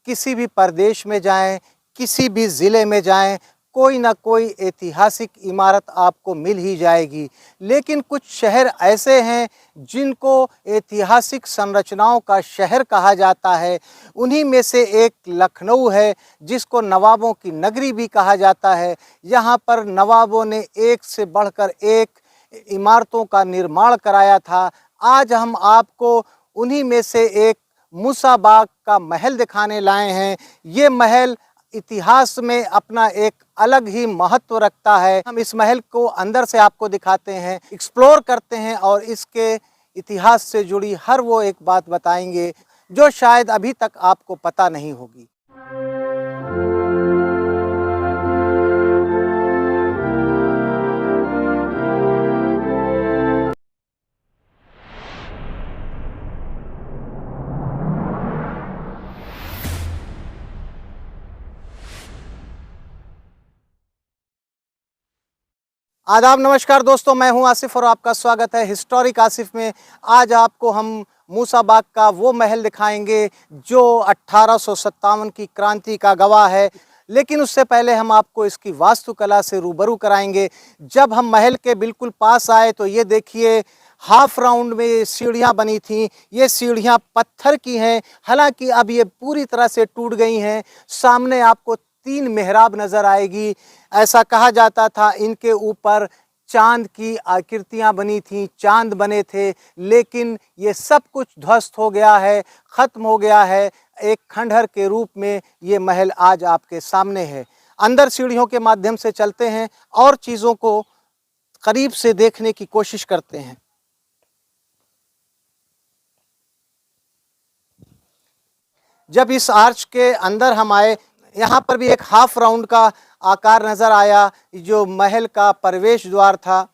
किसी भी प्रदेश में जाएं, किसी भी ज़िले में जाएं, कोई ना कोई ऐतिहासिक इमारत आपको मिल ही जाएगी। लेकिन कुछ शहर ऐसे हैं जिनको ऐतिहासिक संरचनाओं का शहर कहा जाता है। उन्हीं में से एक लखनऊ है, जिसको नवाबों की नगरी भी कहा जाता है। यहाँ पर नवाबों ने एक से बढ़कर एक इमारतों का निर्माण कराया था। आज हम आपको उन्हीं में से एक मूसा बाग का महल दिखाने लाए हैं। ये महल इतिहास में अपना एक अलग ही महत्व रखता है। हम इस महल को अंदर से आपको दिखाते हैं, एक्सप्लोर करते हैं और इसके इतिहास से जुड़ी हर वो एक बात बताएंगे जो शायद अभी तक आपको पता नहीं होगी। आदाब, नमस्कार दोस्तों, मैं हूं आसिफ और आपका स्वागत है हिस्टोरिक आसिफ में। आज आपको हम मूसा बाग का वो महल दिखाएंगे जो 1857 की क्रांति का गवाह है। लेकिन उससे पहले हम आपको इसकी वास्तुकला से रूबरू कराएंगे। जब हम महल के बिल्कुल पास आए तो ये देखिए, हाफ राउंड में ये सीढ़ियाँ बनी थीं। ये सीढ़ियाँ पत्थर की हैं, हालांकि अब ये पूरी तरह से टूट गई हैं। सामने आपको 3 मेहराब नज़र आएगी। ऐसा कहा जाता था इनके ऊपर चांद की आकृतियां बनी थीं, चांद बने थे, लेकिन ये सब कुछ ध्वस्त हो गया है, ख़त्म हो गया है। एक खंडहर के रूप में ये महल आज आपके सामने है। अंदर सीढ़ियों के माध्यम से चलते हैं और चीज़ों को करीब से देखने की कोशिश करते हैं। जब इस आर्च के अंदर हम आए, यहाँ पर भी एक हाफ राउंड का आकार नज़र आया, जो महल का प्रवेश द्वार था।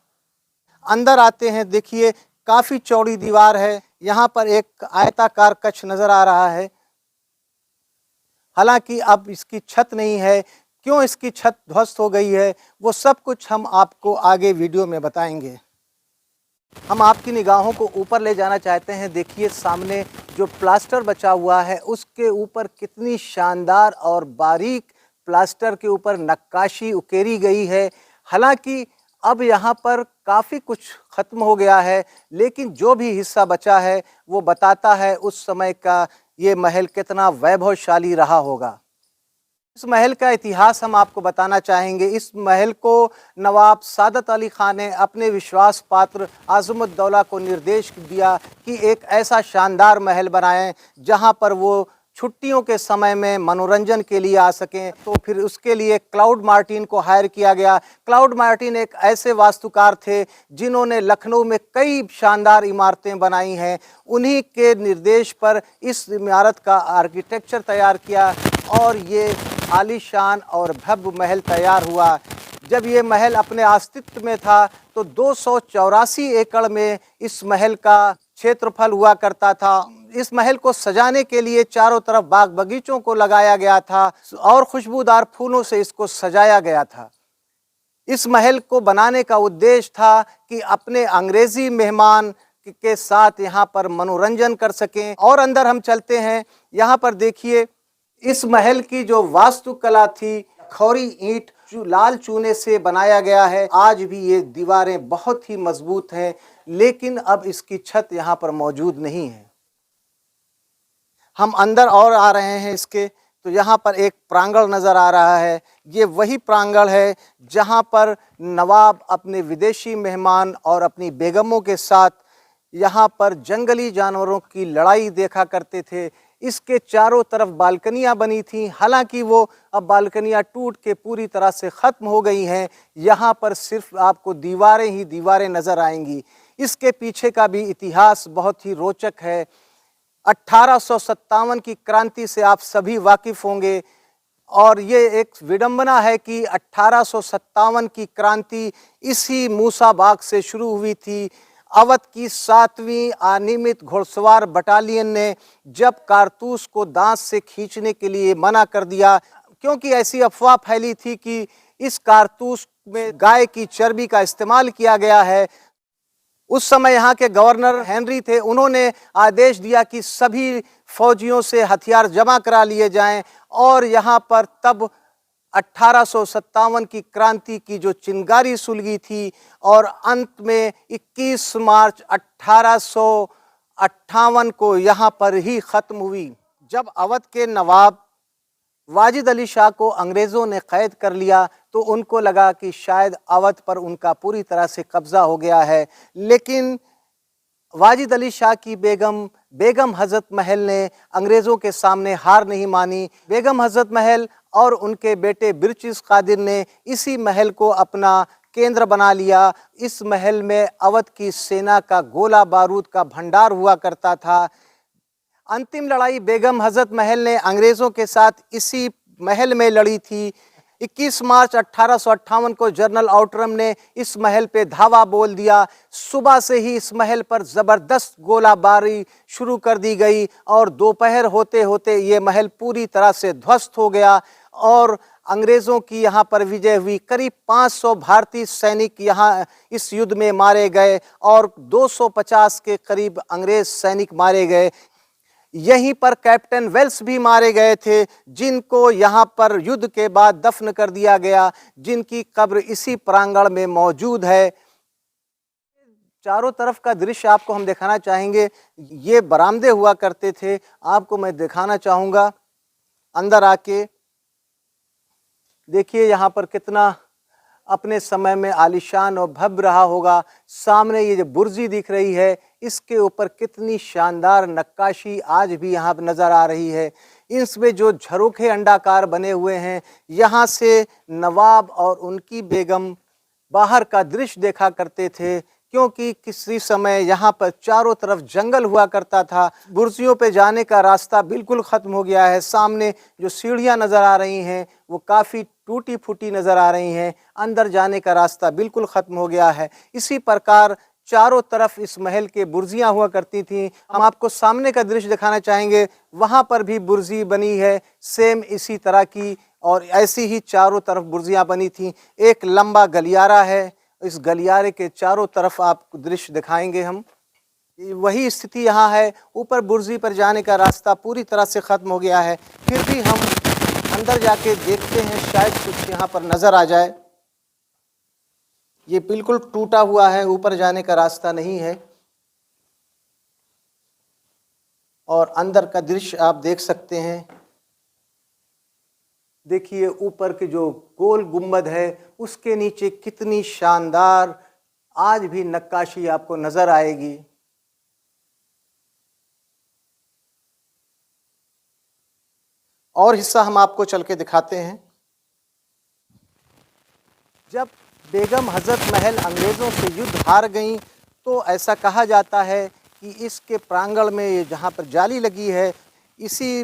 अंदर आते हैं, देखिए काफ़ी चौड़ी दीवार है। यहाँ पर एक आयताकार कक्ष नज़र आ रहा है। हालांकि अब इसकी छत नहीं है। क्यों इसकी छत ध्वस्त हो गई है, वो सब कुछ हम आपको आगे वीडियो में बताएंगे। हम आपकी निगाहों को ऊपर ले जाना चाहते हैं। देखिए सामने जो प्लास्टर बचा हुआ है, उसके ऊपर कितनी शानदार और बारीक प्लास्टर के ऊपर नक्काशी उकेरी गई है। हालांकि अब यहाँ पर काफ़ी कुछ ख़त्म हो गया है, लेकिन जो भी हिस्सा बचा है वो बताता है उस समय का ये महल कितना वैभवशाली रहा होगा। इस महल का इतिहास हम आपको बताना चाहेंगे। इस महल को नवाब सादत अली खान ने अपने विश्वास पात्र आज़मुद्दौला को निर्देश दिया कि एक ऐसा शानदार महल बनाएं जहां पर वो छुट्टियों के समय में मनोरंजन के लिए आ सकें। तो फिर उसके लिए क्लाउड मार्टिन को हायर किया गया। क्लाउड मार्टिन एक ऐसे वास्तुकार थे जिन्होंने लखनऊ में कई शानदार इमारतें बनाई हैं। उन्हीं के निर्देश पर इस इमारत का आर्किटेक्चर तैयार किया और ये आलीशान और भव्य महल तैयार हुआ। जब ये महल अपने अस्तित्व में था तो 284 एकड़ में इस महल का क्षेत्रफल हुआ करता था। इस महल को सजाने के लिए चारों तरफ बाग बगीचों को लगाया गया था और खुशबूदार फूलों से इसको सजाया गया था। इस महल को बनाने का उद्देश्य था कि अपने अंग्रेजी मेहमान के साथ यहाँ पर मनोरंजन कर सकें। और अंदर हम चलते हैं। यहाँ पर देखिए, इस महल की जो वास्तुकला थी, खौरी ईंट लाल चूने से बनाया गया है। आज भी ये दीवारें बहुत ही मजबूत हैं, लेकिन अब इसकी छत यहाँ पर मौजूद नहीं है। हम अंदर और आ रहे हैं इसके, तो यहाँ पर एक प्रांगण नज़र आ रहा है। ये वही प्रांगण है जहाँ पर नवाब अपने विदेशी मेहमान और अपनी बेगमों के साथ यहाँ पर जंगली जानवरों की लड़ाई देखा करते थे। इसके चारों तरफ बालकनियाँ बनी थीं, हालांकि वो अब बालकनियाँ टूट के पूरी तरह से ख़त्म हो गई हैं। यहाँ पर सिर्फ आपको दीवारें ही दीवारें नज़र आएंगी। इसके पीछे का भी इतिहास बहुत ही रोचक है। 1857 की क्रांति से आप सभी वाकिफ़ होंगे और ये एक विडंबना है कि 1857 की क्रांति इसी मूसा बाग से शुरू हुई थी। अवध की 7वीं अनियमित घुड़सवार बटालियन ने जब कारतूस को दांत से खींचने के लिए मना कर दिया, क्योंकि ऐसी अफवाह फैली थी कि इस कारतूस में गाय की चर्बी का इस्तेमाल किया गया है, उस समय यहाँ के गवर्नर हेनरी थे, उन्होंने आदेश दिया कि सभी फौजियों से हथियार जमा करा लिए जाएं और यहाँ पर तब 1857 की क्रांति की जो चिंगारी सुलगी थी और अंत में 21 मार्च 1858 को यहाँ पर ही ख़त्म हुई। जब अवध के नवाब वाजिद अली शाह को अंग्रेज़ों ने कैद कर लिया तो उनको लगा कि शायद अवध पर उनका पूरी तरह से कब्ज़ा हो गया है, लेकिन वाजिद अली शाह की बेगम हज़रत महल ने अंग्रेज़ों के सामने हार नहीं मानी। बेगम हज़रत महल और उनके बेटे बिरचिस कादिर ने इसी महल को अपना केंद्र बना लिया। इस महल में अवध की सेना का गोला बारूद का भंडार हुआ करता था। अंतिम लड़ाई बेगम हज़रत महल ने अंग्रेज़ों के साथ इसी महल में लड़ी थी। 21 मार्च 1858 को जनरल आउटरम ने इस महल पे धावा बोल दिया। सुबह से ही इस महल पर ज़बरदस्त गोलाबारी शुरू कर दी गई और दोपहर होते होते ये महल पूरी तरह से ध्वस्त हो गया और अंग्रेज़ों की यहाँ पर विजय हुई। करीब 500 भारतीय सैनिक यहाँ इस युद्ध में मारे गए और 250 के करीब अंग्रेज़ सैनिक मारे गए। यहीं पर कैप्टन वेल्स भी मारे गए थे, जिनको यहाँ पर युद्ध के बाद दफन कर दिया गया, जिनकी कब्र इसी प्रांगण में मौजूद है। चारों तरफ का दृश्य आपको हम दिखाना चाहेंगे। ये बरामदे हुआ करते थे, आपको मैं दिखाना चाहूँगा। अंदर आके देखिए यहाँ पर कितना अपने समय में आलीशान और भव्य रहा होगा। सामने ये जो बुर्जी दिख रही है, इसके ऊपर कितनी शानदार नक्काशी आज भी यहाँ पर नज़र आ रही है। इसमें जो झरोखे अंडाकार बने हुए हैं, यहाँ से नवाब और उनकी बेगम बाहर का दृश्य देखा करते थे, क्योंकि किसी समय यहाँ पर चारों तरफ जंगल हुआ करता था। बुर्जियों पे जाने का रास्ता बिल्कुल ख़त्म हो गया है। सामने जो सीढ़ियाँ नज़र आ रही हैं वो काफ़ी टूटी फूटी नज़र आ रही हैं। अंदर जाने का रास्ता बिल्कुल ख़त्म हो गया है। इसी प्रकार चारों तरफ इस महल के बुर्जियाँ हुआ करती थीं। हम आपको सामने का दृश्य दिखाना चाहेंगे। वहाँ पर भी बुर्जी बनी है सेम इसी तरह की, और ऐसी ही चारों तरफ बुर्जियाँ बनी थीं। एक लंबा गलियारा है, इस गलियारे के चारों तरफ आपको दृश्य दिखाएंगे हम। वही स्थिति यहाँ है। ऊपर बुर्जी पर जाने का रास्ता पूरी तरह से ख़त्म हो गया है, फिर भी हम अंदर जाके देखते हैं, शायद कुछ यहाँ पर नज़र आ जाए। ये बिल्कुल टूटा हुआ है, ऊपर जाने का रास्ता नहीं है। और अंदर का दृश्य आप देख सकते हैं। देखिए ऊपर के जो गोल गुंबद है, उसके नीचे कितनी शानदार आज भी नक्काशी आपको नजर आएगी। और हिस्सा हम आपको चल के दिखाते हैं। जब बेगम हज़रत महल अंग्रेज़ों से युद्ध हार गईं, तो ऐसा कहा जाता है कि इसके प्रांगण में ये जहाँ पर जाली लगी है, इसी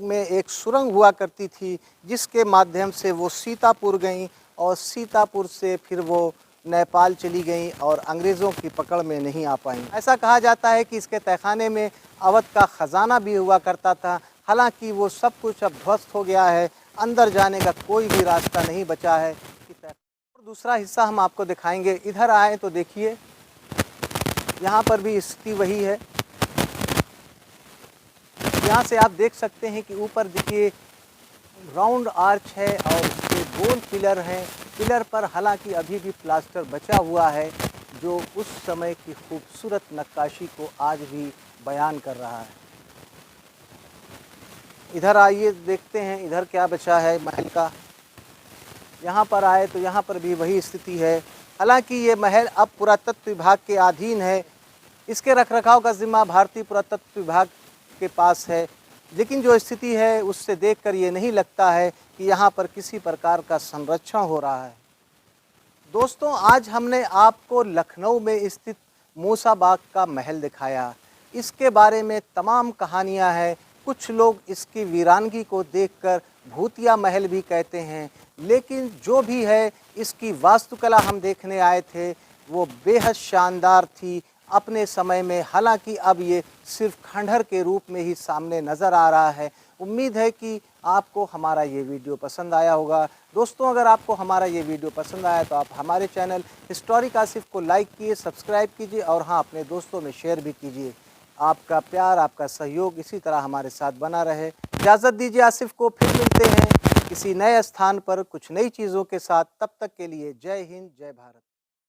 में एक सुरंग हुआ करती थी, जिसके माध्यम से वो सीतापुर गईं और सीतापुर से फिर वो नेपाल चली गईं और अंग्रेज़ों की पकड़ में नहीं आ पाईं। ऐसा कहा जाता है कि इसके तहखाने में अवध का ख़जाना भी हुआ करता था। हालांकि वो सब कुछ अब ध्वस्त हो गया है, अंदर जाने का कोई भी रास्ता नहीं बचा है। दूसरा हिस्सा हम आपको दिखाएंगे। इधर आए तो देखिए यहाँ पर भी स्थिति वही है। यहाँ से आप देख सकते हैं कि ऊपर देखिए राउंड आर्च है और उसके गोल पिलर हैं। पिलर पर हालांकि अभी भी प्लास्टर बचा हुआ है, जो उस समय की खूबसूरत नक्काशी को आज भी बयान कर रहा है। इधर आइए, देखते हैं इधर क्या बचा है महल का। यहाँ पर आए तो यहाँ पर भी वही स्थिति है। हालांकि ये महल अब पुरातत्व विभाग के अधीन है। इसके रखरखाव का जिम्मा भारतीय पुरातत्व विभाग के पास है, लेकिन जो स्थिति है उससे देखकर ये नहीं लगता है कि यहाँ पर किसी प्रकार का संरक्षण हो रहा है। दोस्तों, आज हमने आपको लखनऊ में स्थित मूसा बाग का महल दिखाया। इसके बारे में तमाम कहानियाँ हैं। कुछ लोग इसकी वीरानगी को देखकर भूतिया महल भी कहते हैं, लेकिन जो भी है, इसकी वास्तुकला हम देखने आए थे, वो बेहद शानदार थी अपने समय में। हालांकि अब ये सिर्फ खंडहर के रूप में ही सामने नज़र आ रहा है। उम्मीद है कि आपको हमारा ये वीडियो पसंद आया होगा। दोस्तों, अगर आपको हमारा ये वीडियो पसंद आया तो आप हमारे चैनल हिस्टोरिक आसिफ को लाइक कीजिए, सब्सक्राइब कीजिए और हाँ, अपने दोस्तों में शेयर भी कीजिए। आपका प्यार, आपका सहयोग इसी तरह हमारे साथ बना रहे। इजाज़त दीजिए आसिफ को, फिर मिलते हैं किसी नए स्थान पर कुछ नई चीज़ों के साथ। तब तक के लिए जय हिंद, जय भारत।